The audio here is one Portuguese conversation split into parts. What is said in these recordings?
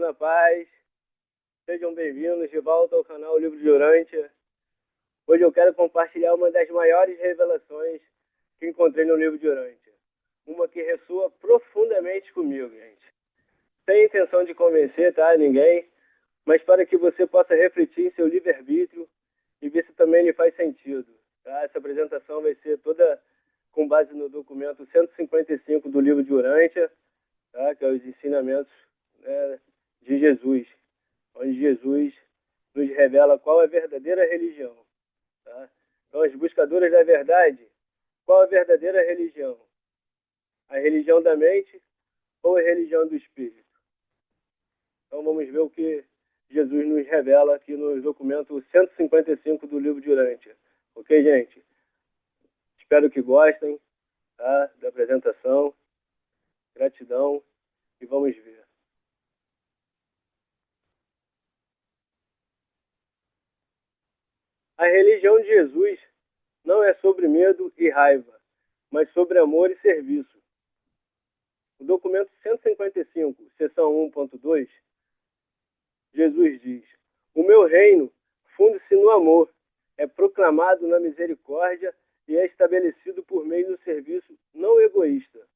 na paz, sejam bem-vindos de volta ao canal Livro de Urântia. Hoje eu quero compartilhar uma das maiores revelações que encontrei no Livro de Urântia. Uma que ressoa profundamente comigo, gente. Sem intenção de convencer, ninguém, mas para que você possa refletir em seu livre-arbítrio e ver se também lhe faz sentido. Essa apresentação vai ser toda com base no documento 155 do Livro de Urântia, que é os ensinamentos de Jesus, onde Jesus nos revela qual é a verdadeira religião. Então, as buscadoras da verdade, qual é a verdadeira religião? A religião da mente ou a religião do espírito? Então, vamos ver o que Jesus nos revela aqui no documento 155 do Livro de Urântia. Ok, gente? Espero que gostem da apresentação. Gratidão e vamos ver. A religião de Jesus não é sobre medo e raiva, mas sobre amor e serviço. No documento 155, seção 1.2, Jesus diz: o meu reino funde-se no amor, é proclamado na misericórdia e é estabelecido por meio do serviço não egoísta.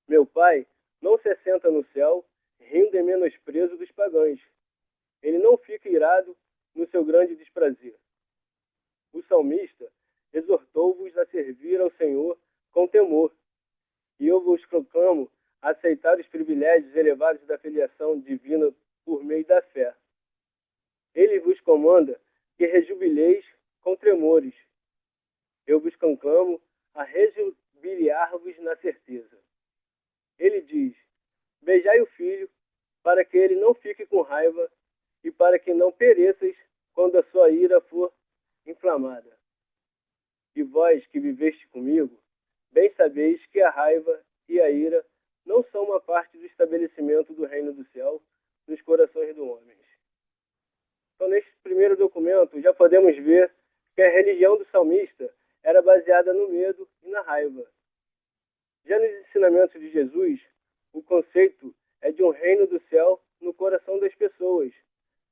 Meu Pai não se assenta no céu, rindo em menosprezo dos pagãos. Ele não fica irado no seu grande desprazer. O salmista exortou-vos a servir ao Senhor com temor, e eu vos proclamo a aceitar os privilégios elevados da filiação divina por meio da fé. Ele vos comanda que rejubileis com tremores. Eu vos conclamo a rejubilar-vos na certeza. Ele diz: beijai o filho, para que ele não fique com raiva e para que não pereçais quando a sua ira for inflamada. E vós que viveste comigo, bem sabeis que a raiva e a ira não são uma parte do estabelecimento do reino do céu nos corações dos homens. Então, neste primeiro documento, já podemos ver que a religião do salmista era baseada no medo e na raiva. Já nos ensinamentos de Jesus, o conceito é de um reino do céu no coração das pessoas,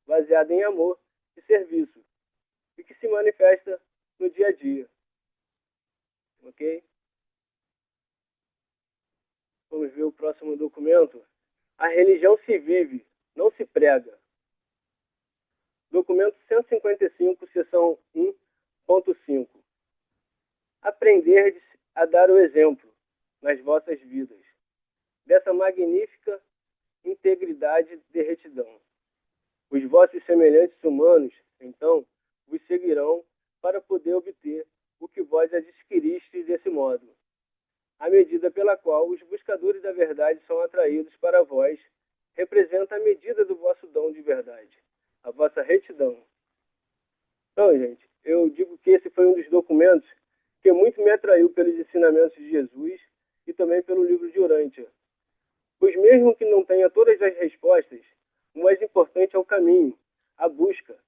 baseado em amor e serviço, e que se manifesta no dia a dia. Ok? Vamos ver o próximo documento. A religião se vive, não se prega. Documento 155, seção 1.5. Aprenderdes a dar o exemplo nas vossas vidas, dessa magnífica integridade de retidão. Os vossos semelhantes humanos, então, vos seguirão para poder obter o que vós adquiristes desse modo. A medida pela qual os buscadores da verdade são atraídos para vós representa a medida do vosso dom de verdade, a vossa retidão. Então, gente, eu digo que esse foi um dos documentos que muito me atraiu pelos ensinamentos de Jesus e também pelo Livro de Urântia. Pois mesmo que não tenha todas as respostas, o mais importante é o caminho, a busca,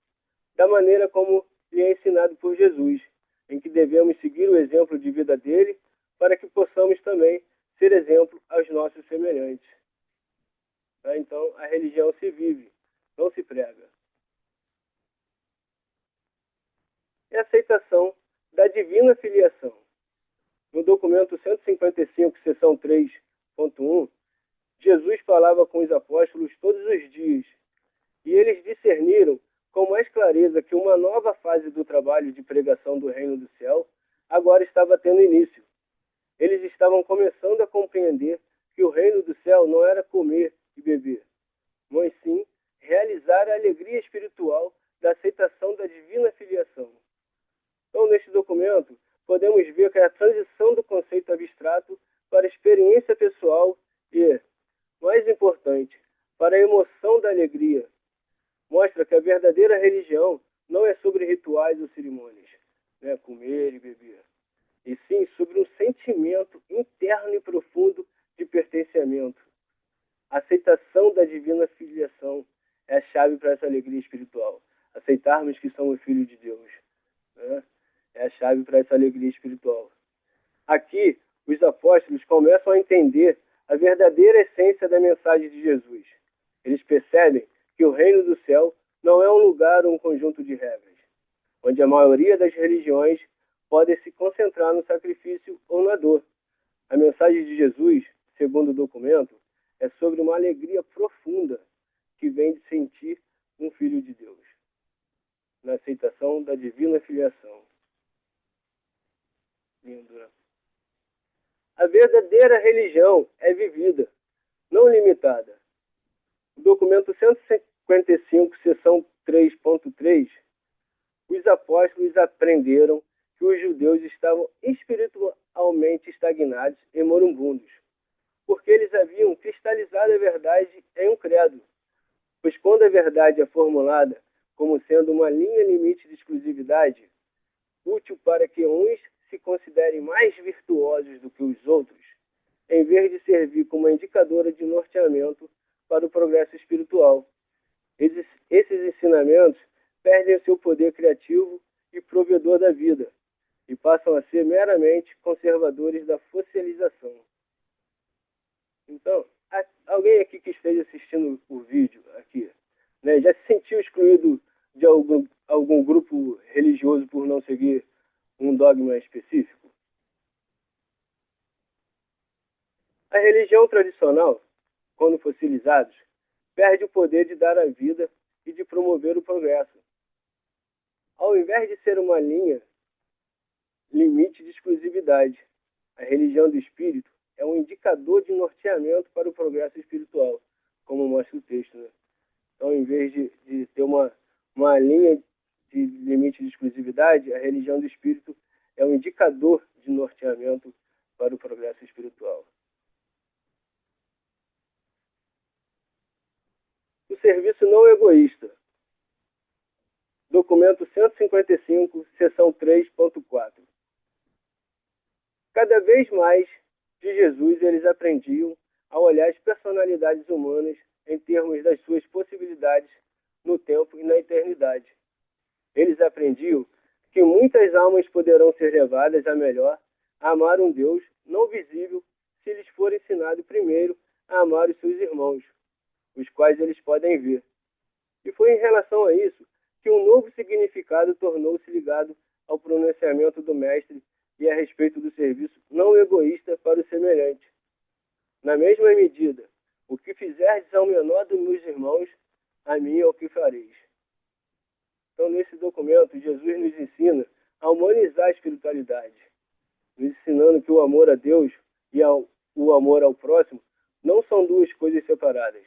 da maneira como lhe é ensinado por Jesus, em que devemos seguir o exemplo de vida dele, para que possamos também ser exemplo aos nossos semelhantes. Então, a religião se vive, não se prega. É a aceitação da divina filiação. No documento 155, seção 3.1, Jesus falava com os apóstolos todos os dias, e eles discerniram com mais clareza que uma nova fase do trabalho de pregação do reino do céu agora estava tendo início. Eles estavam começando a compreender que o reino do céu não era comer e beber, mas sim realizar a alegria espiritual da aceitação da divina filiação. Então, neste documento, podemos ver que a transição do conceito abstrato para a experiência pessoal e, mais importante, para a emoção da alegria, mostra que a verdadeira religião não é sobre rituais ou cerimônias, comer e beber, e sim sobre um sentimento interno e profundo de pertencimento. A aceitação da divina filiação é a chave para essa alegria espiritual. Aceitarmos que somos filhos de Deus, é a chave para essa alegria espiritual. Aqui, os apóstolos começam a entender a verdadeira essência da mensagem de Jesus. Eles percebem que o reino do céu não é um lugar ou um conjunto de regras, onde a maioria das religiões pode se concentrar no sacrifício ou na dor. A mensagem de Jesus, segundo o documento, é sobre uma alegria profunda que vem de sentir um filho de Deus, na aceitação da divina filiação. Lindo, né? A verdadeira religião é vivida, não limitada. O documento 155, seção 3.3, os apóstolos aprenderam que os judeus estavam espiritualmente estagnados e moribundos, porque eles haviam cristalizado a verdade em um credo. Pois quando a verdade é formulada como sendo uma linha limite de exclusividade, útil para que uns se considerem mais virtuosos do que os outros, em vez de servir como indicadora de norteamento para o progresso espiritual. Esses ensinamentos perdem seu poder criativo e provedor da vida e passam a ser meramente conservadores da fossilização. Então, alguém aqui que esteja assistindo o vídeo aqui, né, já se sentiu excluído de algum grupo religioso por não seguir um dogma específico? A religião tradicional, quando fossilizados, perde o poder de dar a vida e de promover o progresso. Ao invés de ser uma linha limite de exclusividade, a religião do espírito é um indicador de norteamento para o progresso espiritual, como mostra o texto, né? Então, em vez de ter uma linha de limite de exclusividade, a religião do espírito é um indicador de norteamento para o progresso espiritual. O serviço não egoísta. Documento 155, seção 3.4. Cada vez mais de Jesus eles aprendiam a olhar as personalidades humanas em termos das suas possibilidades no tempo e na eternidade. Eles aprendiam que muitas almas poderão ser levadas a melhor a amar um Deus não visível se lhes for ensinado primeiro a amar os seus irmãos, os quais eles podem ver. E foi em relação a isso que um novo significado tornou-se ligado ao pronunciamento do Mestre e a respeito do serviço não egoísta para o semelhante. Na mesma medida, o que fizerdes ao menor dos meus irmãos, a mim é o que fareis. Então, nesse documento, Jesus nos ensina a humanizar a espiritualidade, nos ensinando que o amor a Deus e o amor ao próximo não são duas coisas separadas.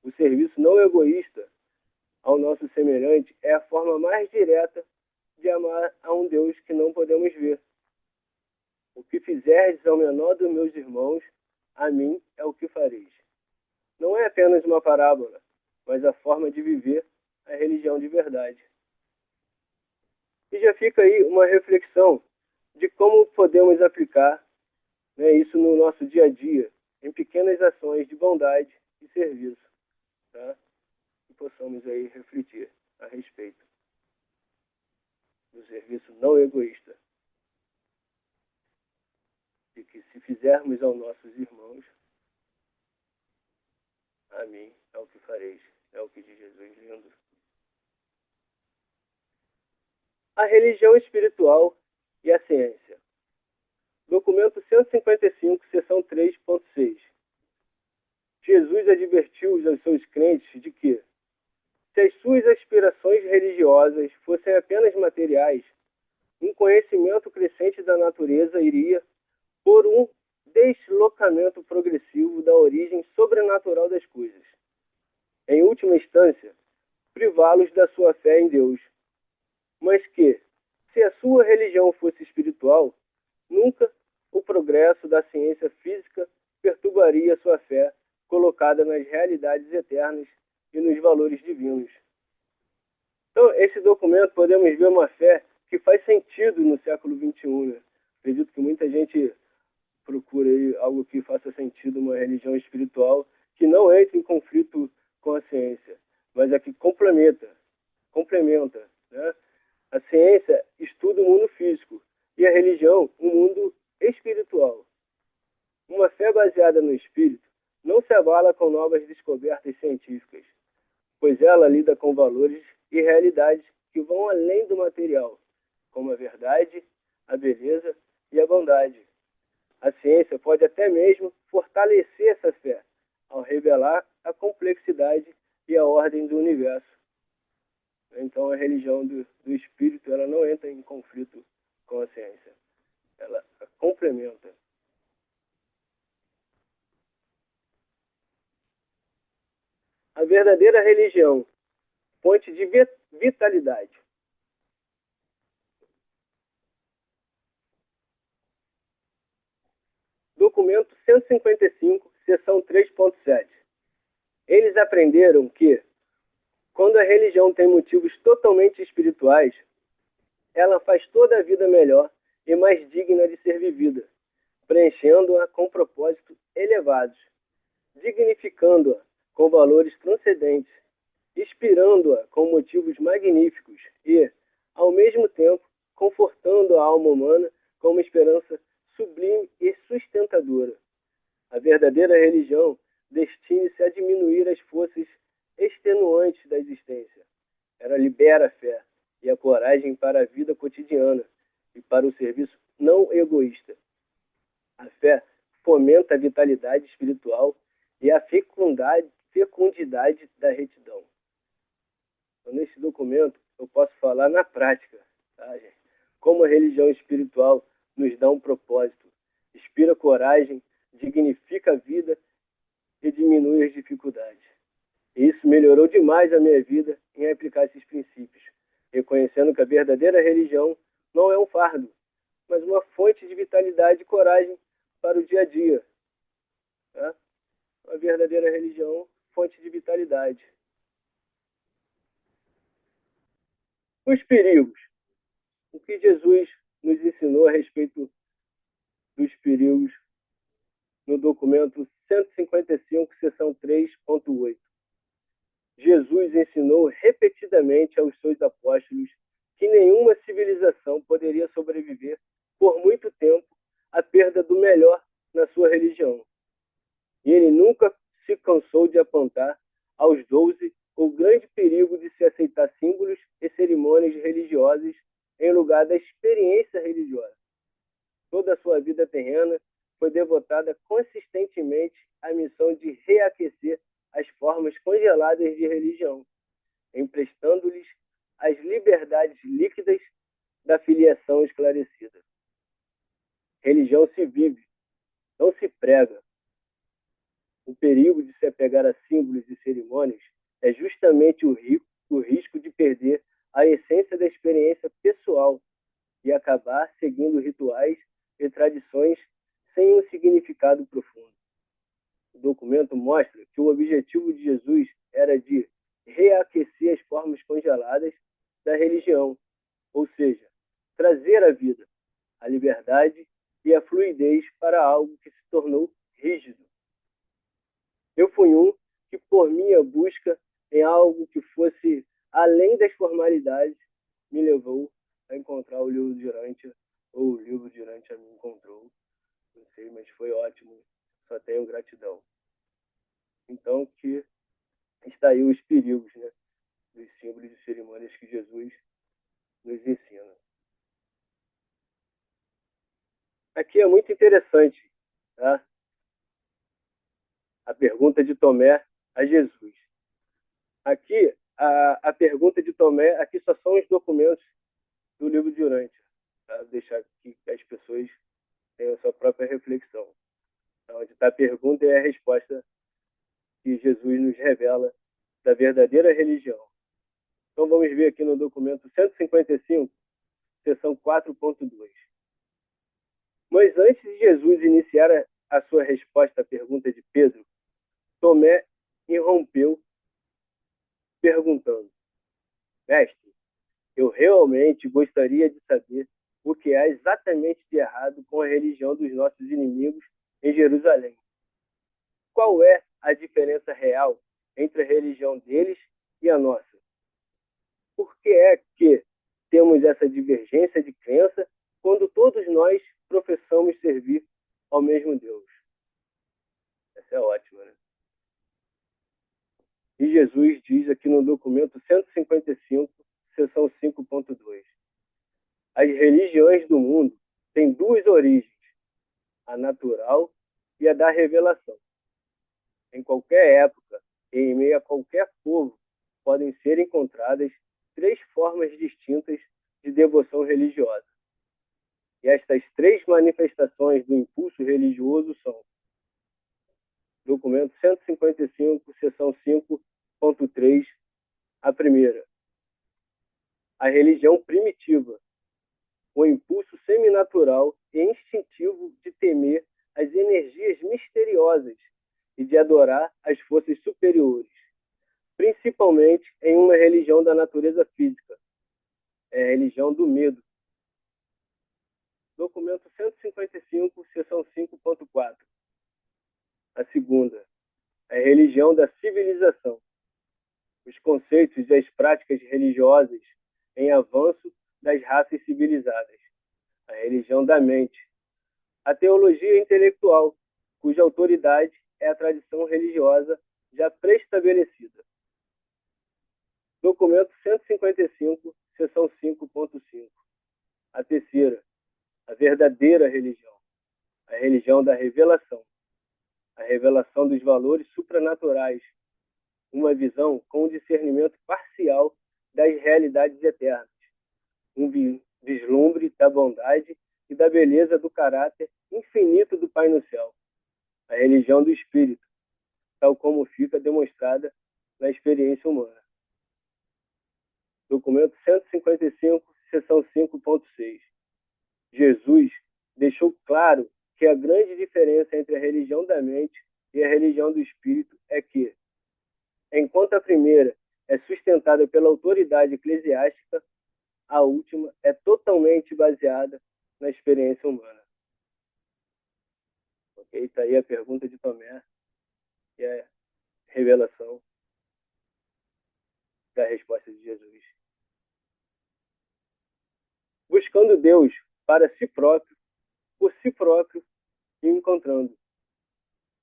O serviço não egoísta ao nosso semelhante é a forma mais direta de amar a um Deus que não podemos ver. O que fizerdes ao menor dos meus irmãos, a mim é o que fareis. Não é apenas uma parábola, mas a forma de viver a religião de verdade. E já fica aí uma reflexão de como podemos aplicar, né, isso no nosso dia a dia, em pequenas ações de bondade e serviço, tá? E possamos aí refletir a respeito do serviço não egoísta. De que se fizermos aos nossos irmãos, a mim é o que fareis. É o que diz Jesus lindo. A religião espiritual e a ciência. Documento 155, seção 3.6. Jesus advertiu aos seus crentes de que, se as suas aspirações religiosas fossem apenas materiais, um conhecimento crescente da natureza iria, por um deslocamento progressivo da origem sobrenatural das coisas, em última instância, privá-los da sua fé em Deus. Mas que, se a sua religião fosse espiritual, nunca o progresso da ciência física perturbaria sua fé colocada nas realidades eternas e nos valores divinos. Então, esse documento podemos ver uma fé que faz sentido no século XXI. Né? Acredito que muita gente procura aí algo que faça sentido, uma religião espiritual que não entre em conflito com a ciência, mas é que complementa, né? A ciência estuda o mundo físico e a religião o mundo espiritual. Uma fé baseada no espírito não se abala com novas descobertas científicas, pois ela lida com valores e realidades que vão além do material, como a verdade, a beleza e a bondade. A ciência pode até mesmo fortalecer essa fé, ao revelar a complexidade e a ordem do universo. Então, a religião do espírito ela não entra em conflito com a ciência. Ela a complementa. A verdadeira religião, fonte de vitalidade. Documento 155, seção 3.7. Eles aprenderam que, quando a religião tem motivos totalmente espirituais, ela faz toda a vida melhor e mais digna de ser vivida, preenchendo-a com propósitos elevados, dignificando-a com valores transcendentes, inspirando-a com motivos magníficos e, ao mesmo tempo, confortando a alma humana com uma esperança sublime e sustentadora. A verdadeira religião destina-se a diminuir as forças extenuantes da existência. Ela libera a fé e a coragem para a vida cotidiana e para o serviço não egoísta. A fé fomenta a vitalidade espiritual e a fecundidade da retidão. Então, nesse documento, eu posso falar na prática, tá, gente? Como a religião espiritual nos dá um propósito, inspira coragem, dignifica a vida e diminui as dificuldades. E isso melhorou demais a minha vida em aplicar esses princípios, reconhecendo que a verdadeira religião não é um fardo, mas uma fonte de vitalidade e coragem para o dia a dia. Tá? A verdadeira religião, fonte de vitalidade. Os perigos. O que Jesus nos ensinou a respeito dos perigos no documento 155, seção 3.8. Jesus ensinou repetidamente aos seus apóstolos que nenhuma civilização poderia sobreviver por muito tempo à perda do melhor na sua religião. E ele nunca se cansou de apontar aos 12 o grande perigo de se aceitar símbolos e cerimônias religiosas em lugar da experiência religiosa. Toda a sua vida terrena foi devotada consistentemente à missão de reaquecer as formas congeladas de religião, emprestando-lhes as liberdades líquidas da filiação esclarecida. Religião se vive, não se prega. O perigo de se apegar a símbolos e cerimônias é justamente o risco de perder a essência da experiência pessoal e acabar seguindo rituais e tradições sem um significado profundo. O documento mostra que o objetivo de Jesus era de reaquecer as formas congeladas da religião, ou seja, trazer a vida, a liberdade e a fluidez para algo que se tornou rígido. Eu fui um que, por minha busca em algo que fosse além das formalidades, me levou a encontrar o livro de Urântia, ou o livro de Urântia me encontrou. Não sei, mas foi ótimo. Só tenho gratidão. Então, que está aí os perigos, né, dos símbolos e cerimônias que Jesus nos ensina. Aqui é muito interessante, tá? A pergunta de Tomé a Jesus. Aqui, a pergunta de Tomé, aqui só são os documentos do livro de Urântia, tá? Deixar que as pessoas tenham a sua própria reflexão. Então, onde está a pergunta e a resposta que Jesus nos revela da verdadeira religião. Então, vamos ver aqui no documento 155, seção 4.2. Mas antes de Jesus iniciar a sua resposta à pergunta de Pedro, Tomé irrompeu perguntando: Mestre, eu realmente gostaria de saber o que há exatamente de errado com a religião dos nossos inimigos em Jerusalém. Qual é a diferença real entre a religião deles e a nossa? Por que é que temos essa divergência de crença quando todos nós professamos servir ao mesmo Deus? Essa é ótima, né? Jesus diz aqui no documento 155, seção 5.2. As religiões do mundo têm duas origens, a natural e a da revelação. Em qualquer época e em meio a qualquer povo, podem ser encontradas três formas distintas de devoção religiosa. E estas três manifestações do impulso religioso são: documento 155, seção 5.3, a primeira, a religião primitiva, o impulso seminatural e instintivo de temer as energias misteriosas e de adorar as forças superiores, principalmente em uma religião da natureza física, é a religião do medo. Documento 155, seção 5.4. A segunda, a religião da civilização, os conceitos e as práticas religiosas em avanço das raças civilizadas, a religião da mente, a teologia intelectual, cuja autoridade é a tradição religiosa já pré-estabelecida. Documento 155, seção 5.5. A terceira, a verdadeira religião, a religião da revelação, a revelação dos valores supranaturais, uma visão com discernimento parcial das realidades eternas, um vislumbre da bondade e da beleza do caráter infinito do Pai no céu, a religião do Espírito, tal como fica demonstrada na experiência humana. Documento 155, seção 5.6. Jesus deixou claro que a grande diferença entre a religião da mente e a religião do Espírito é que, enquanto a primeira é sustentada pela autoridade eclesiástica, a última é totalmente baseada na experiência humana. Ok? Está aí a pergunta de Tomé e a revelação da resposta de Jesus. Buscando Deus para si próprio, por si próprio e encontrando.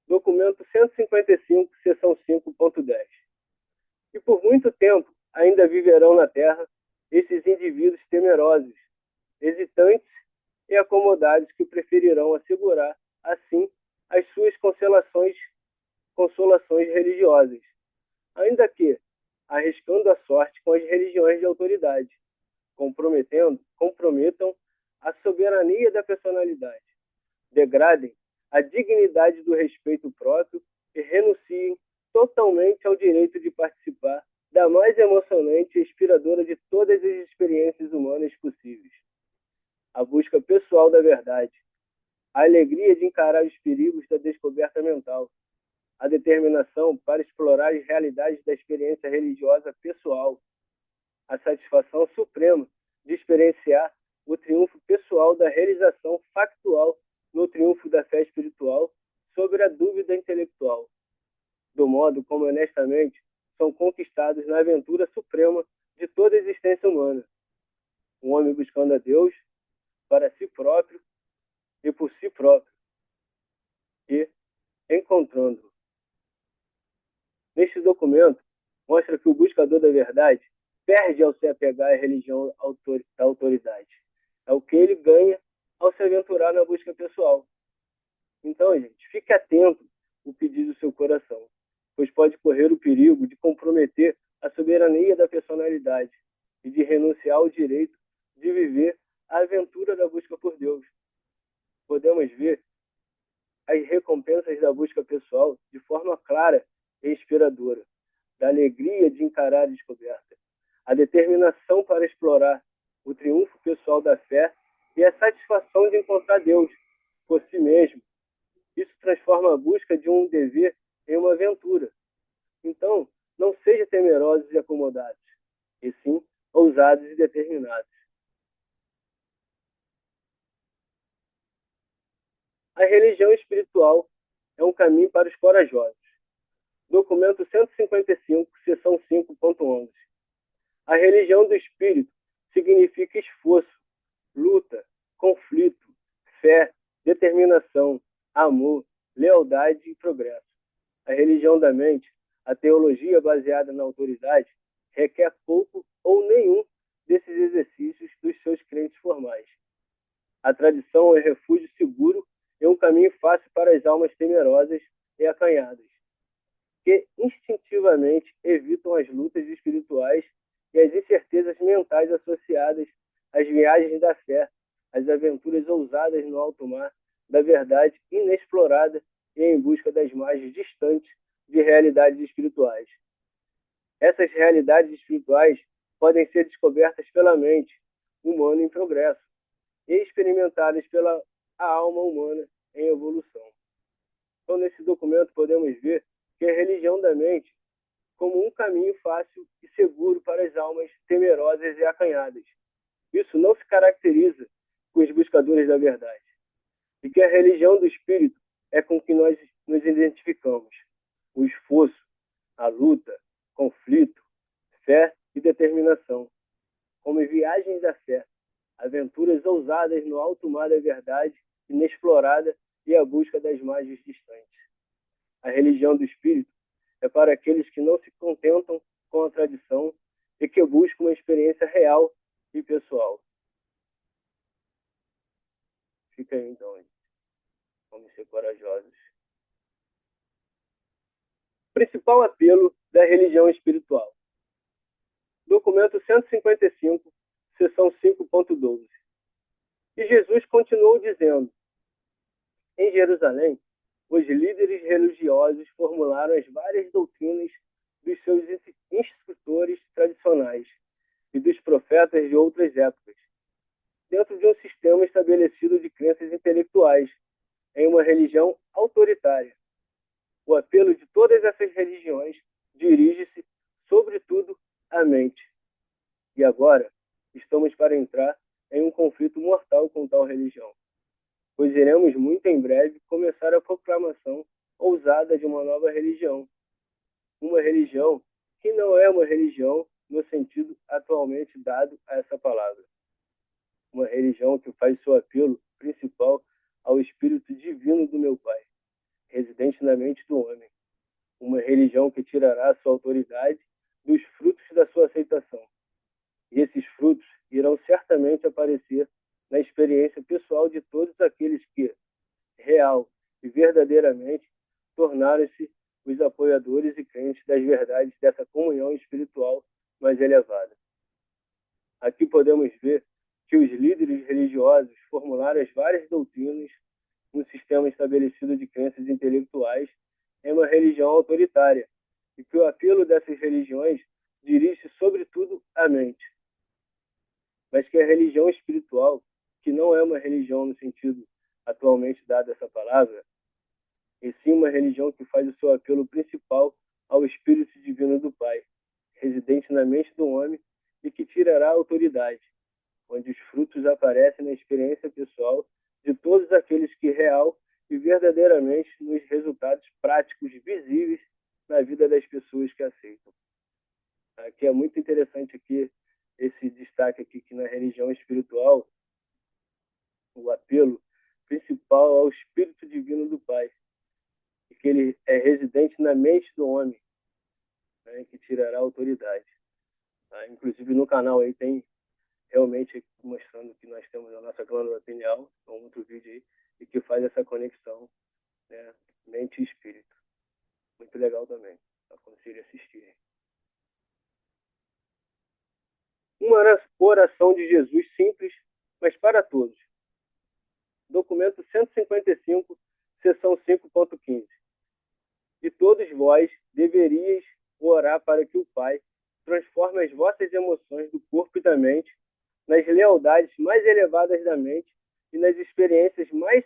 Documento 155, seção 5.10. E por muito tempo ainda viverão na terra esses indivíduos temerosos, hesitantes e acomodados que preferirão assegurar, assim, as suas consolações religiosas, ainda que arriscando a sorte com as religiões de autoridade, comprometam a soberania da personalidade, degradem a dignidade do respeito próprio e renunciem totalmente ao direito de participar da mais emocionante e inspiradora de todas as experiências humanas possíveis. A busca pessoal da verdade, a alegria de encarar os perigos da descoberta mental, a determinação para explorar as realidades da experiência religiosa pessoal, a satisfação suprema de experienciar o triunfo pessoal da realização factual no triunfo da fé espiritual sobre a dúvida intelectual, do modo como honestamente são conquistados na aventura suprema de toda a existência humana. Um homem buscando a Deus para si próprio e por si próprio, e encontrando-o. Neste documento, mostra que o buscador da verdade perde ao se apegar à religião da autoridade. É o que ele ganha ao se aventurar na busca pessoal. Então, gente, fique atento ao que diz o seu coração, pois pode correr o perigo de comprometer a soberania da personalidade e de renunciar ao direito de viver a aventura da busca por Deus. Podemos ver as recompensas da busca pessoal de forma clara e inspiradora, da alegria de encarar a descoberta, a determinação para explorar, o triunfo pessoal da fé e a satisfação de encontrar Deus por si mesmo. Isso transforma a busca de um dever em uma aventura. Então, não seja temerosos e acomodados, e sim ousados e determinados. A religião espiritual é um caminho para os corajosos. Documento 155, seção 5.11. A religião do espírito significa esforço, luta, conflito, fé, determinação, amor, lealdade e progresso. A religião da mente A teologia baseada na autoridade requer pouco ou nenhum desses exercícios dos seus crentes formais. A tradição é refúgio seguro e um caminho fácil para as almas temerosas e acanhadas, que instintivamente evitam as lutas espirituais e as incertezas mentais associadas às viagens da fé, às aventuras ousadas no alto mar, da verdade inexplorada e em busca das margens distantes de realidades espirituais. Essas realidades espirituais podem ser descobertas pela mente humana em progresso e experimentadas pela alma humana em evolução. Então, nesse documento, podemos ver que a religião da mente como um caminho fácil e seguro para as almas temerosas e acanhadas. Isso não se caracteriza com os buscadores da verdade. E que a religião do espírito é com que nós nos identificamos. O esforço, a luta, conflito, fé e determinação. Como viagens da fé, aventuras ousadas no alto mar da verdade inexplorada e a busca das margens distantes. A religião do espírito é para aqueles que não se contentam com a tradição e que buscam uma experiência real e pessoal. Fica aí, então. Vamos ser corajosos. Principal apelo da religião espiritual. Documento 155, seção 5.12. E Jesus continuou dizendo: em Jerusalém, os líderes religiosos formularam as várias doutrinas dos seus instrutores tradicionais e dos profetas de outras épocas, dentro de um sistema estabelecido de crenças intelectuais, em uma religião autoritária. O apelo de todas essas religiões dirige-se, sobretudo, à mente. E agora, estamos para entrar em um conflito mortal com tal religião, pois iremos muito em breve começar a proclamação ousada de uma nova religião. Uma religião que não é uma religião no sentido atualmente dado a essa palavra. Uma religião que faz seu apelo principal ao Espírito Divino do meu Pai, residente na mente do homem. Uma religião que tirará sua autoridade dos frutos da sua aceitação. E esses frutos irão certamente aparecer na experiência pessoal de todos aqueles que, real e verdadeiramente, tornaram-se os apoiadores e crentes das verdades dessa comunhão espiritual mais elevada. Aqui podemos ver que os líderes religiosos formularam as várias doutrinas um sistema estabelecido de crenças intelectuais em uma religião autoritária, e que o apelo dessas religiões dirige-se sobretudo à mente. Mas que a religião espiritual, que não é uma religião no sentido atualmente dado essa palavra, e sim uma religião que faz o seu apelo principal ao Espírito Divino do Pai, residente na mente do homem e que tirará a autoridade, onde os frutos aparecem na experiência pessoal de todos aqueles que real e verdadeiramente nos resultados práticos visíveis na vida das pessoas que aceitam. Aqui é muito interessante aqui esse destaque aqui que na religião espiritual o apelo principal ao Espírito Divino do Pai, e que ele é residente na mente do homem, né, que tirará a autoridade. Inclusive no canal aí tem realmente mostrando que nós temos a nossa glândula pineal, um outro vídeo aí, e que faz essa conexão, né, mente e espírito. Muito legal também, aconselho assistirem. Uma oração de Jesus simples, mas para todos. Documento 155, seção 5.15. De todos vós deveríeis orar para que o Pai transforme as vossas emoções do corpo e da mente nas lealdades mais elevadas da mente e nas experiências mais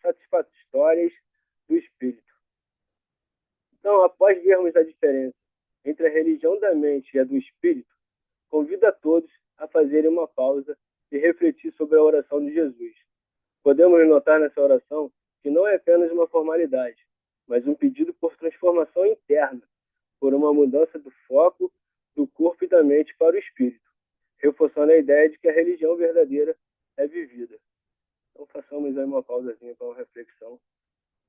satisfatórias do espírito. Então, após vermos a diferença entre a religião da mente e a do espírito, convido a todos a fazerem uma pausa e refletir sobre a oração de Jesus. Podemos notar nessa oração que não é apenas uma formalidade, mas um pedido por transformação interna, por uma mudança do foco do corpo e da mente para o espírito, reforçando a ideia de que a religião verdadeira é vivida. Então façamos aí uma pausazinha para uma reflexão,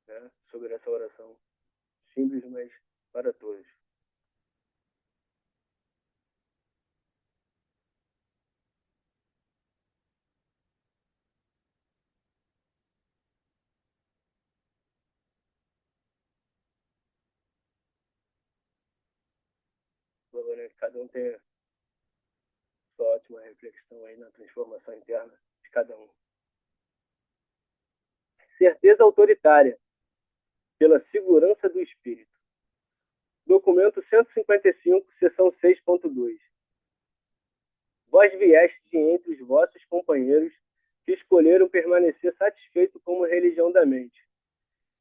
né, sobre essa oração simples, mas para todos. Né? Cada um tem sua ótima reflexão aí na transformação interna de cada um. Certeza autoritária pela segurança do espírito. Documento 155, seção 6.2. Vós viestes de entre os vossos companheiros que escolheram permanecer satisfeito como religião da mente.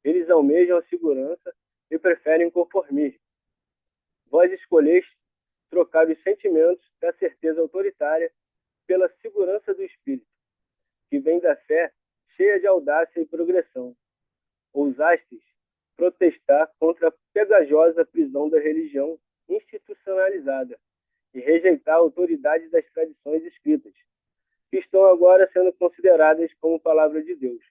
Eles almejam a segurança e preferem conformismo. Vós escolheste trocar os sentimentos da certeza autoritária pela segurança do espírito, que vem da fé cheia de audácia e progressão. Ousastes protestar contra a pegajosa prisão da religião institucionalizada e rejeitar a autoridade das tradições escritas, que estão agora sendo consideradas como palavra de Deus.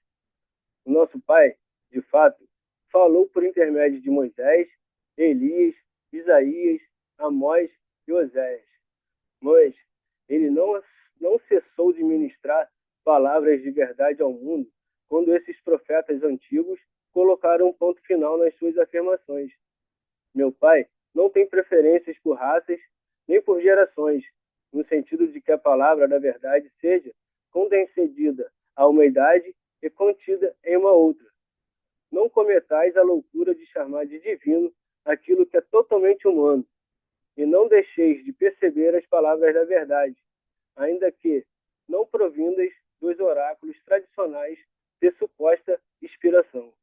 O nosso Pai, de fato, falou por intermédio de Moisés, Elias, Isaías, Amós e Oséias. Mas ele não cessou de ministrar palavras de verdade ao mundo quando esses profetas antigos colocaram um ponto final nas suas afirmações. Meu Pai não tem preferências por raças nem por gerações, no sentido de que a palavra da verdade seja condescendida a uma idade e contida em uma outra. Não cometais a loucura de chamar de divino aquilo que é totalmente humano, e não deixeis de perceber as palavras da verdade, ainda que não provindas dos oráculos tradicionais de suposta inspiração.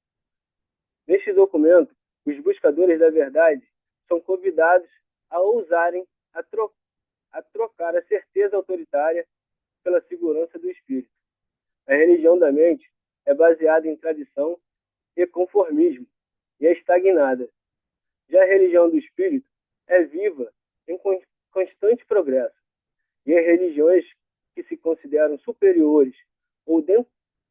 Neste documento, os buscadores da verdade são convidados a ousarem a trocar a certeza autoritária pela segurança do espírito. A religião da mente é baseada em tradição e conformismo e é estagnada. Já a religião do espírito é viva, em constante progresso. E as religiões que se consideram superiores ou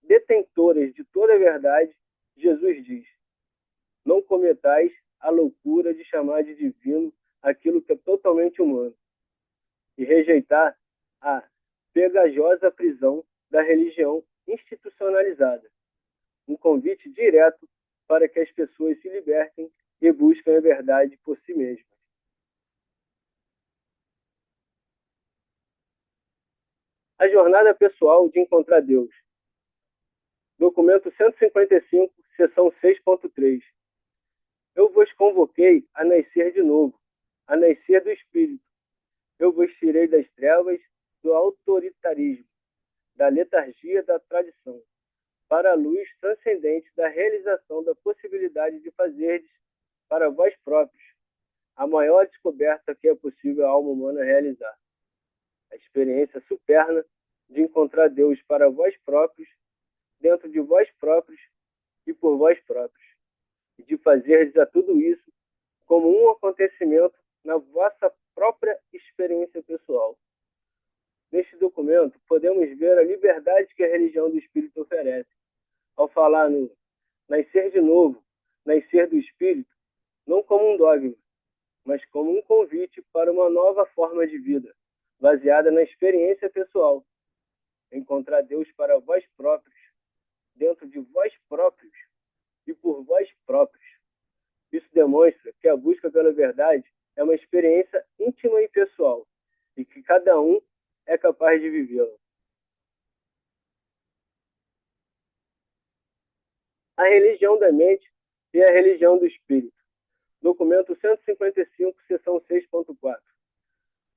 detentoras de toda a verdade, Jesus diz: não cometais a loucura de chamar de divino aquilo que é totalmente humano, e rejeitar a pegajosa prisão da religião institucionalizada. Um convite direto para que as pessoas se libertem e busquem a verdade por si mesmas. A jornada pessoal de encontrar Deus. Documento 155, seção 6.3. Eu vos convoquei a nascer de novo, a nascer do Espírito. Eu vos tirei das trevas, do autoritarismo, da letargia da tradição, para a luz transcendente da realização da possibilidade de fazerdes para vós próprios a maior descoberta que é possível a alma humana realizar. A experiência superna de encontrar Deus para vós próprios, dentro de vós próprios e por vós próprios, e de fazerdes a tudo isso como um acontecimento na vossa própria experiência pessoal. Neste documento, podemos ver a liberdade que a religião do Espírito oferece. Ao falar no nascer de novo, nascer do Espírito, não como um dogma, mas como um convite para uma nova forma de vida, baseada na experiência pessoal. Encontrar Deus para vós próprios, dentro de vós próprios e por vós próprios. Isso demonstra que a busca pela verdade é uma experiência íntima e pessoal, e que cada um é capaz de vivê-la. A religião da mente e a religião do espírito. Documento 155, seção 6.4.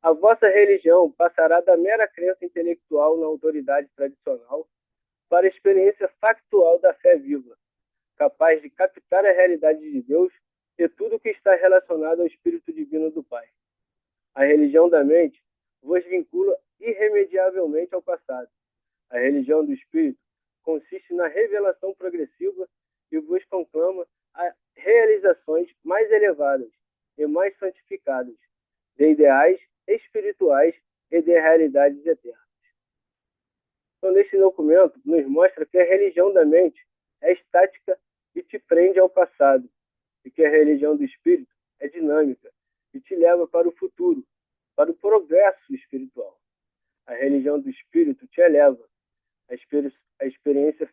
A vossa religião passará da mera crença intelectual na autoridade tradicional para a experiência factual da fé viva, capaz de captar a realidade de Deus e tudo o que está relacionado ao Espírito Divino do Pai. A religião da mente vos vincula irremediavelmente ao passado. A religião do Espírito consiste na revelação progressiva e vos conclama a realizações mais elevadas e mais santificadas, de ideais espirituais e de realidades eternas. Então, neste documento, nos mostra que a religião da mente é estática e te prende ao passado, e que a religião do espírito é dinâmica e te leva para o futuro, para o progresso espiritual. A religião do espírito te eleva à experiência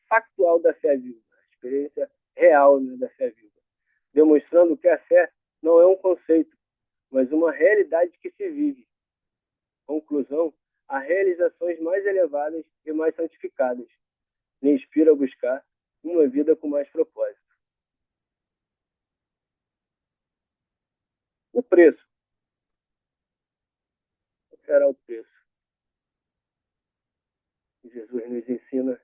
factual da fé viva, a experiência real, né, da fé viva, demonstrando que a fé não é um conceito, mas uma realidade que se vive. Conclusão, há realizações mais elevadas e mais santificadas. Me inspira a buscar uma vida com mais propósito. O preço. Qual será o preço? Jesus nos ensina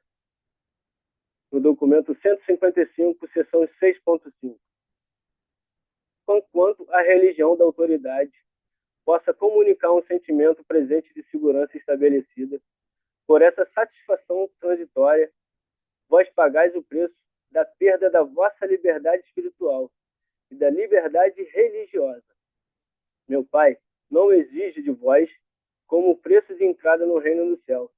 no documento 155, seção 6.5. Conquanto a religião da autoridade possa comunicar um sentimento presente de segurança estabelecida, por essa satisfação transitória, vós pagais o preço da perda da vossa liberdade espiritual e da liberdade religiosa. Meu Pai não exige de vós como preço de entrada no reino do céu,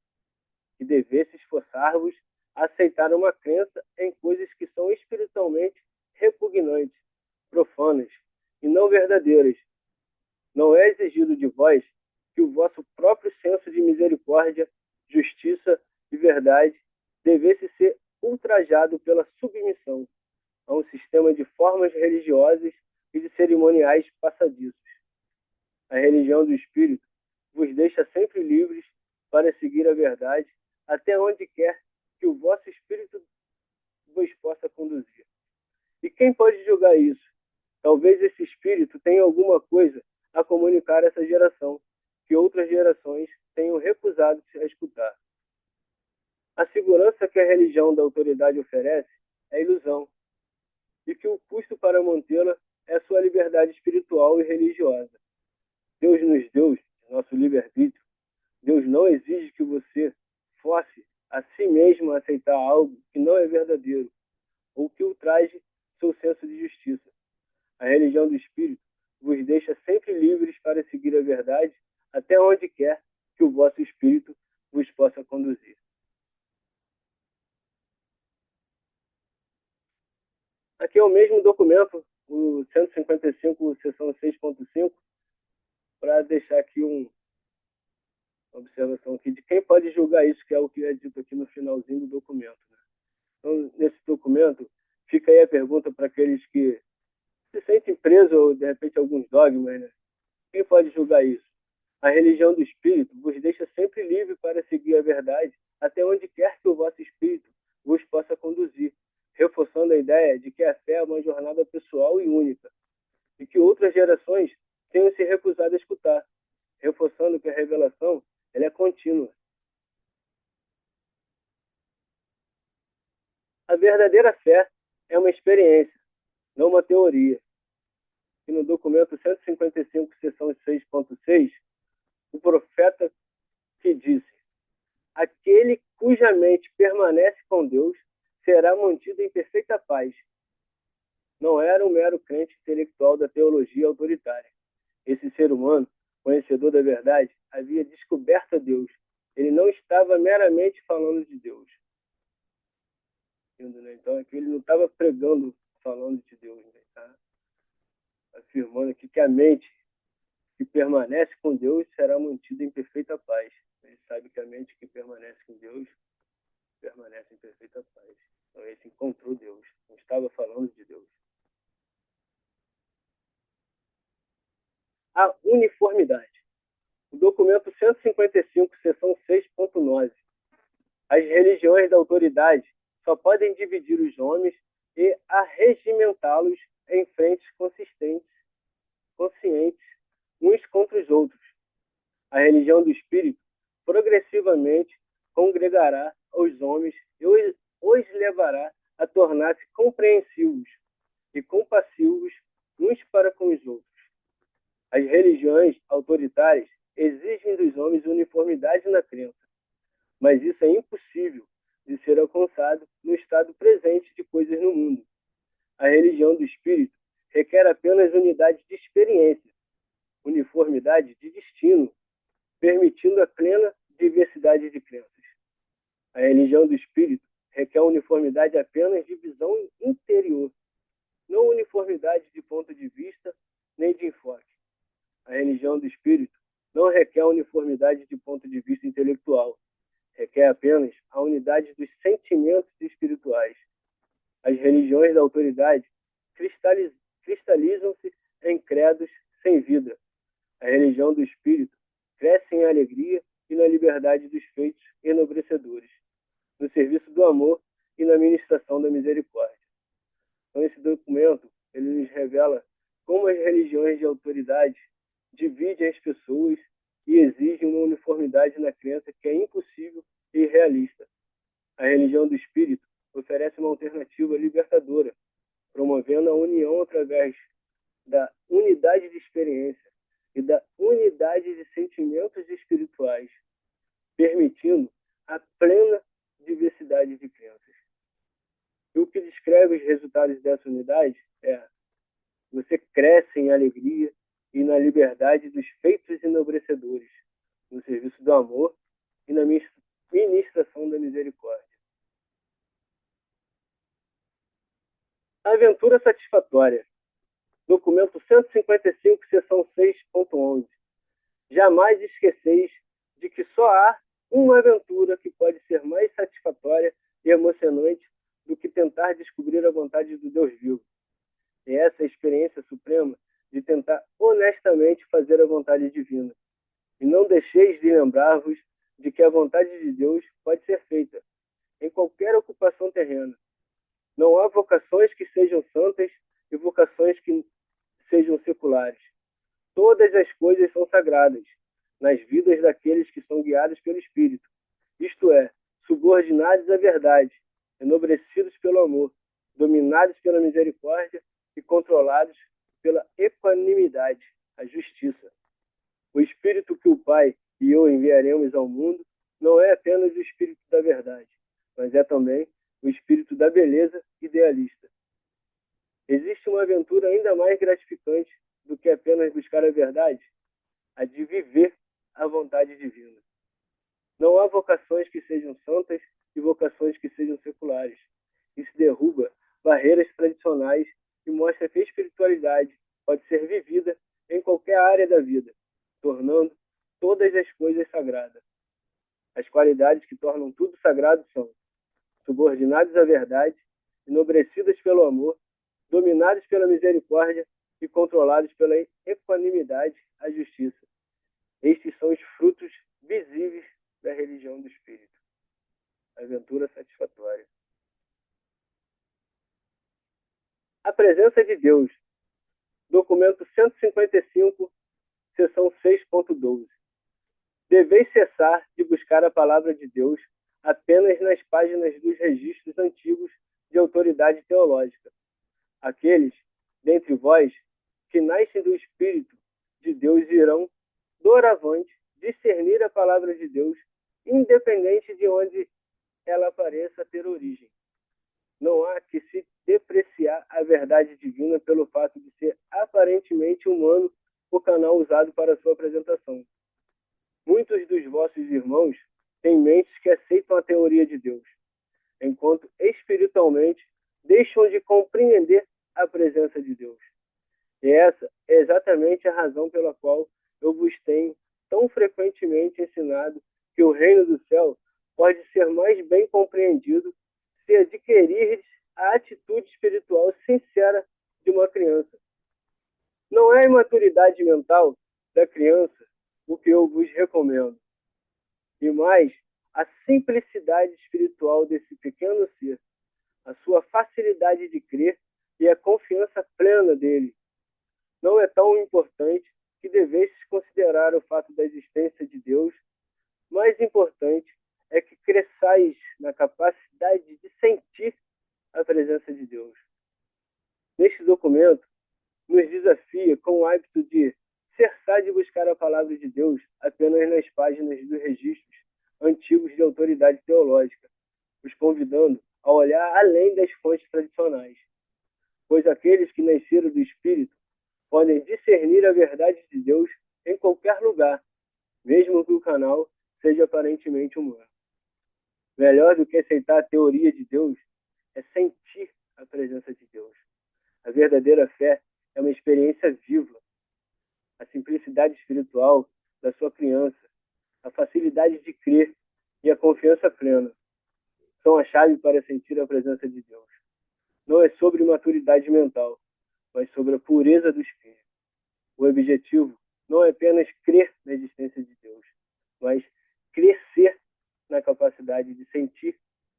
que devesse esforçar-vos a aceitar uma crença em coisas que são espiritualmente repugnantes, profanas e não verdadeiras. Não é exigido de vós que o vosso próprio senso de misericórdia, justiça e verdade devesse ser ultrajado pela submissão a um sistema de formas religiosas e de cerimoniais passadiços. A religião do Espírito vos deixa sempre livres para seguir a verdade até onde quer que o vosso Espírito vos possa conduzir. E quem pode julgar isso? Talvez esse Espírito tenha alguma coisa a comunicar a essa geração, que outras gerações tenham recusado a escutar. A segurança que a religião da autoridade oferece é ilusão, e que o custo para mantê-la é a sua liberdade espiritual e religiosa. Deus nos deu nosso livre-arbítrio. Deus não exige que você force a si mesmo a aceitar algo que não é verdadeiro, ou que ultraje seu senso de justiça. A religião do Espírito vos deixa sempre livres para seguir a verdade até onde quer que o vosso Espírito vos possa conduzir. Aqui é o mesmo documento, o 155, seção 6.5, para deixar aqui uma observação aqui de quem pode julgar isso, que é o que é dito aqui no finalzinho do documento. Né? Então, nesse documento, fica aí a pergunta para aqueles que se sentem presos ou, de repente, alguns dogmas. Né? Quem pode julgar isso? A religião do Espírito vos deixa sempre livre para seguir a verdade, até onde quer que o vosso Espírito vos possa conduzir, reforçando a ideia de que a fé é uma jornada pessoal e única, e que outras gerações tenham se recusado a escutar, reforçando que a revelação ela é contínua. A verdadeira fé é uma experiência, não uma teoria. E no documento 155, seção 6.6, o profeta que disse: aquele cuja mente permanece com Deus será mantido em perfeita paz. Não era um mero crente intelectual da teologia autoritária. Esse ser humano, conhecedor da verdade, havia descoberto a Deus. Ele não estava meramente falando de Deus. Então, aqui ele não estava pregando, falando de Deus. Né? Tá? Afirmando aqui que a mente que permanece com Deus será mantida em perfeita paz. Ele sabe que a mente que permanece com Deus permanece em perfeita paz. Então, ele encontrou Deus. Não estava falando de Deus. A uniformidade. O documento 155, seção 6.9. As religiões da autoridade só podem dividir os homens e arregimentá-los em frentes conscientes, uns contra os outros. A religião do Espírito progressivamente congregará os homens e os levará a tornar-se compreensivos e compassivos uns para com os outros. As religiões autoritárias exigem dos homens uniformidade na crença, mas isso é impossível de ser alcançado no estado presente de coisas no mundo. A religião do Espírito requer apenas unidade de experiência, uniformidade de destino, permitindo a plena diversidade de crenças. A religião do Espírito requer uniformidade apenas de visão interior, não uniformidade uniformidade de ponto de vista nem de enfoque. A religião do espírito não requer uniformidade de ponto de vista intelectual, requer apenas a unidade dos sentimentos espirituais. As religiões da autoridade cristalizam-se em credos sem vida. A religião do espírito cresce em alegria e na liberdade dos feitos enobrecedores, no serviço do amor e na ministração da misericórdia. Então, esse documento ele nos revela como as religiões de autoridade dividem as pessoas e exigem uma uniformidade na crença que é impossível e irrealista. A religião do espírito oferece uma alternativa libertadora, promovendo a união através da unidade de experiência e da unidade de sentimentos espirituais, permitindo a plena diversidade de crenças. E o que descreve os resultados dessa unidade é: você cresce em alegria e na liberdade dos feitos enobrecedores, no serviço do amor e na ministração da misericórdia. Aventura satisfatória. Documento 155, seção 6.11. Jamais esqueceis de que só há uma aventura que pode ser mais satisfatória e emocionante do que tentar descobrir a vontade do Deus vivo. E essa é a experiência suprema de tentar honestamente fazer a vontade divina. E não deixeis de lembrar-vos de que a vontade de Deus pode ser feita em qualquer ocupação terrena. Não há vocações que sejam santas e vocações que sejam seculares. Todas as coisas são sagradas nas vidas daqueles que são guiados pelo Espírito, isto é, subordinados à verdade, enobrecidos pelo amor, dominados pela misericórdia e controlados pela equanimidade, a justiça. O Espírito que o Pai e eu enviaremos ao mundo não é apenas o Espírito da verdade, mas é também o Espírito da beleza idealista. Existe uma aventura ainda mais gratificante do que apenas buscar a verdade, a de viver a vontade divina. Não há vocações que sejam santas e vocações que sejam seculares. Isso derruba barreiras tradicionais e mostra que a espiritualidade pode ser vivida em qualquer área da vida, tornando todas as coisas sagradas. As qualidades que tornam tudo sagrado são subordinados à verdade, enobrecidas pelo amor, dominados pela misericórdia e controlados pela equanimidade, a justiça. Estes são os frutos visíveis da religião do Espírito. Aventura satisfatória. A presença de Deus. Documento 155, seção 6.12. Deveis cessar de buscar a palavra de Deus apenas nas páginas dos registros antigos de autoridade teológica. Aqueles, dentre vós, que nascem do Espírito de Deus irão, doravante, discernir a palavra de Deus, independente de onde ela pareça ter origem. Não há que se depreciar a verdade divina pelo fato de ser aparentemente humano o canal usado para sua apresentação. Muitos dos vossos irmãos têm mentes que aceitam a teoria de Deus, enquanto espiritualmente deixam de compreender a presença de Deus. E essa é exatamente a razão pela qual eu vos tenho tão frequentemente ensinado que o reino do céu pode ser mais bem compreendido se adquirirdes a atitude espiritual sincera de uma criança. Não é a imaturidade mental da criança o que eu vos recomendo, e mais a simplicidade espiritual desse pequeno ser, a sua facilidade de crer e a confiança plena dele. Não é tão importante que devesses considerar o fato da existência de Deus. Mais importante é que cresçais na capacidade de sentir a presença de Deus. Neste documento, nos desafia com o hábito de cessar de buscar a palavra de Deus apenas nas páginas dos registros antigos de autoridade teológica, os convidando a olhar além das fontes tradicionais, pois aqueles que nasceram do Espírito podem discernir a verdade de Deus em qualquer lugar, mesmo que o canal seja aparentemente humano. Melhor do que aceitar a teoria de Deus é sentir a presença de Deus. A verdadeira fé é uma experiência viva. A simplicidade espiritual da sua criança, a facilidade de crer e a confiança plena são a chave para sentir a presença de Deus. Não é sobre maturidade mental, mas sobre a pureza do espírito. O objetivo não é apenas crer na existência de Deus, mas crescer na capacidade de sentir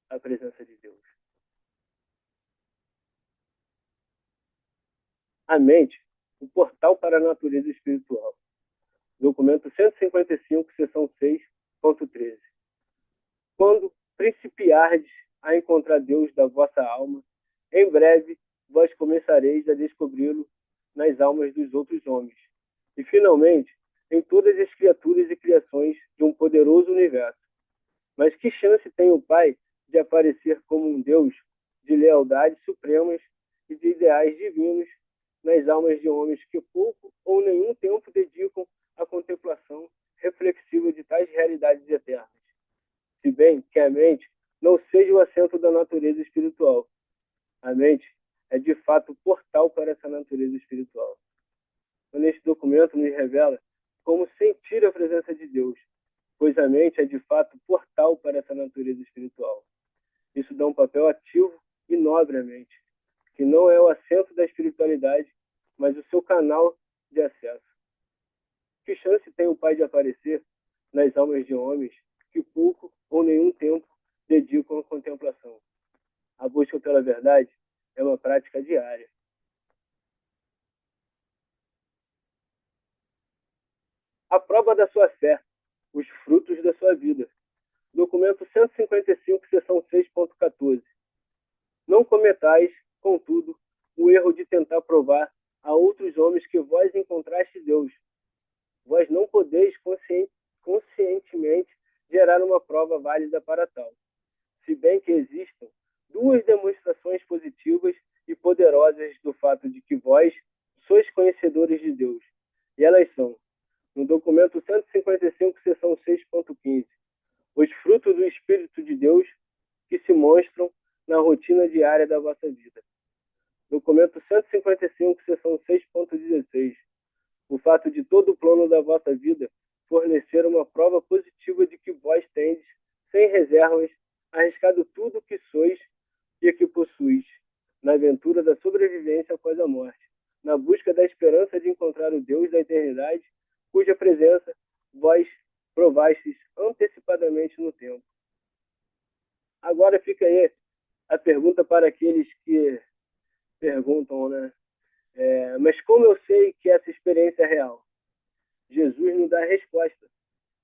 a presença de Deus. A mente, o portal para a natureza espiritual. Documento 155, seção 6.13. Quando principiardes a encontrar Deus da vossa alma, em breve vós começareis a descobri-lo nas almas dos outros homens. E, finalmente, em todas as criaturas e criações de um poderoso universo. Mas que chance tem o Pai de aparecer como um Deus de lealdades supremas e de ideais divinos nas almas de homens que pouco ou nenhum tempo dedicam à contemplação reflexiva de tais realidades eternas? Se bem que a mente não seja o assento da natureza espiritual. A mente é, de fato, o portal para essa natureza espiritual. Então, este documento nos revela como sentir a presença de Deus, pois a mente é, de fato, portal para essa natureza espiritual. Isso dá um papel ativo e nobre à mente, que não é o assento da espiritualidade, mas o seu canal de acesso. Que chance tem o Pai de aparecer nas almas de homens que pouco ou nenhum tempo dedicam à contemplação? A busca pela verdade é uma prática diária. A prova da sua fé, os frutos da sua vida. Documento 155, seção 6.14. Não cometais, contudo, o erro de tentar provar a outros homens que vós encontraste Deus. Vós não podeis conscientemente gerar uma prova válida para tal, se bem que existam duas demonstrações positivas e poderosas do fato de que vós sois conhecedores de Deus. E elas são, no documento 155, seção 6.15, os frutos do Espírito de Deus que se mostram na rotina diária da vossa vida. Documento 155, seção 6.16, o fato de todo o plano da vossa vida fornecer uma prova positiva de que vós tendes, sem reservas, arriscado tudo o que sois e que possuís, na aventura da sobrevivência após a morte, na busca da esperança de encontrar o Deus da eternidade, cuja presença vós provastes antecipadamente no tempo. Agora fica aí a pergunta para aqueles que perguntam, né? Mas como eu sei que essa experiência é real? Jesus nos dá a resposta.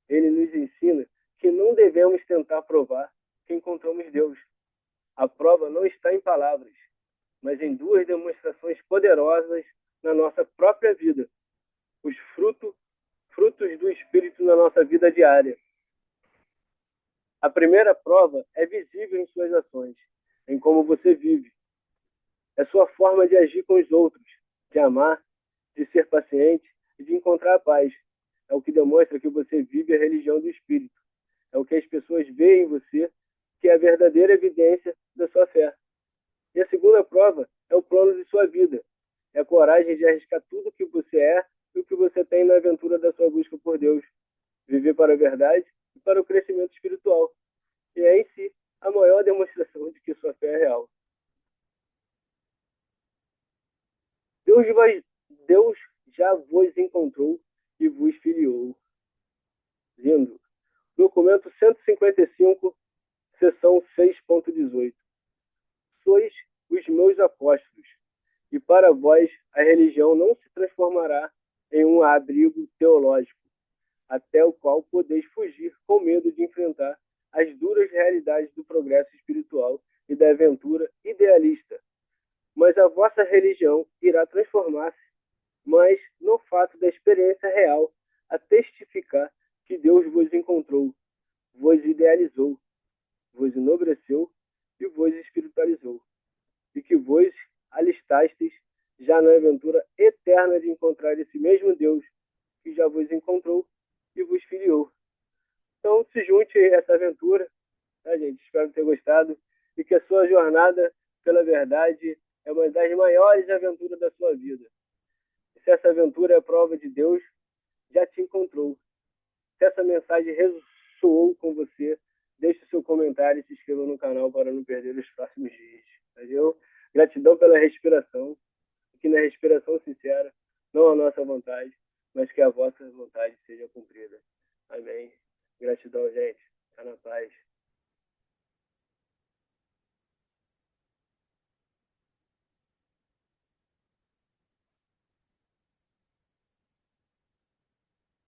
Ele nos ensina que não devemos tentar provar que encontramos Deus. A prova não está em palavras, mas em duas demonstrações poderosas na nossa própria vida. Os frutos do Espírito na nossa vida diária. A primeira prova é visível em suas ações, em como você vive. É sua forma de agir com os outros, de amar, de ser paciente e de encontrar a paz. É o que demonstra que você vive a religião do Espírito. É o que as pessoas veem em você, que é a verdadeira evidência da sua fé. E a segunda prova é o plano de sua vida. É a coragem de arriscar tudo o que você é e o que você tem na aventura da sua busca por Deus. Viver para a verdade e para o crescimento espiritual. E é em si a maior demonstração de que sua fé é real. Deus já vos encontrou e vos filiou. Lindo. Documento 155, seção 6.18. Sois os meus apóstolos, e para vós a religião não se transformará em um abrigo teológico, até o qual podeis fugir com medo de enfrentar as duras realidades do progresso espiritual e da aventura idealista. Mas a vossa religião irá transformar-se, mas no fato da experiência real, a testificar que Deus vos encontrou, vos idealizou, vos enobreceu e vos espiritualizou, e que vos alistastes já na aventura eterna de encontrar esse mesmo Deus que já vos encontrou e vos filiou. Então, se junte a essa aventura, tá, gente? Espero ter gostado e que a sua jornada pela verdade é uma das maiores aventuras da sua vida. E se essa aventura é prova de Deus, já te encontrou. Se essa mensagem ressoou com você, deixe seu comentário e se inscreva no canal para não perder os próximos vídeos. Valeu? Gratidão pela respiração, que na respiração sincera, não a nossa vontade, mas que a vossa vontade seja cumprida. Amém. Gratidão, gente.